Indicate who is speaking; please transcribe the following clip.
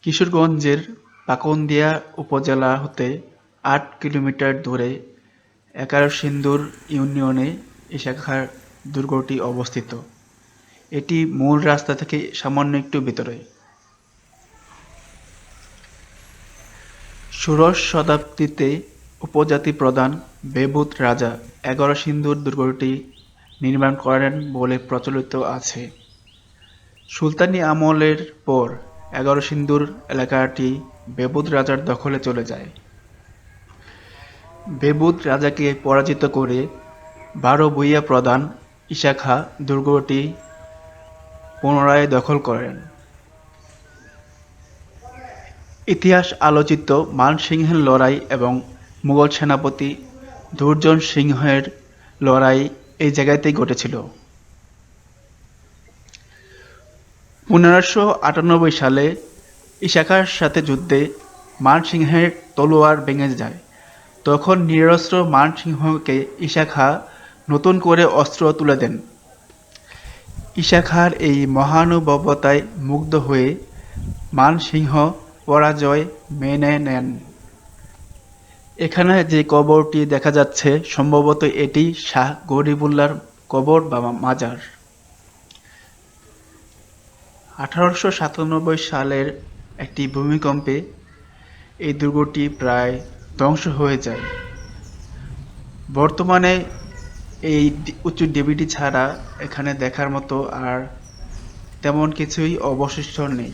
Speaker 1: কিশোরগঞ্জের পাকুন্দিয়া উপজেলা হতে ৮ কিলোমিটার দূরে এগারোসিন্দুর ইউনিয়নে এই শাখার দুর্গটি অবস্থিত। এটি মূল রাস্তা থেকে সামান্য একটু ভিতরে। ষোড়শ শতাব্দীতে উপজাতি প্রধান বেবুদ রাজা এগারোসিন্দুর দুর্গটি নির্মাণ করেন বলে প্রচলিত আছে। সুলতানি আমলের পর এগারোসিন্দুর এলাকাটি বেবুদ রাজার দখলে চলে যায়। বেবুদ রাজাকে পরাজিত করে ১২ ভূঁইয়া প্রধান ঈশা খাঁ দুর্গটি পুনরায় দখল করেন। ইতিহাস আলোচিত মানসিংহের লড়াই এবং মুঘল সেনাপতি দুর্জন সিংহের লড়াই এই জায়গাতেই ঘটেছিল। ১৫৯৮ সালে ঈশা খাঁর সাথে যুদ্ধে মানসিংহের তলোয়ার ভেঙে যায়। তখন নিরস্ত্র মানসিংহকে ঈশা খাঁ নতুন করে অস্ত্র তুলে দেন। ঈশা খাঁর এই মহানুভবতায় মুগ্ধ হয়ে মানসিংহ পরাজয় মেনে নেন। এখানে যে কবরটি দেখা যাচ্ছে সম্ভবত এটি শাহ গরিবুল্লাহর কবর বা মাজার। ১৮৯৭ সালের একটি ভূমিকম্পে এই দুর্গটি প্রায় ধ্বংস হয়ে যায়। বর্তমানে এই উঁচু ঢিবিটি ছাড়া এখানে দেখার মতো আর তেমন কিছুই অবশিষ্ট নেই।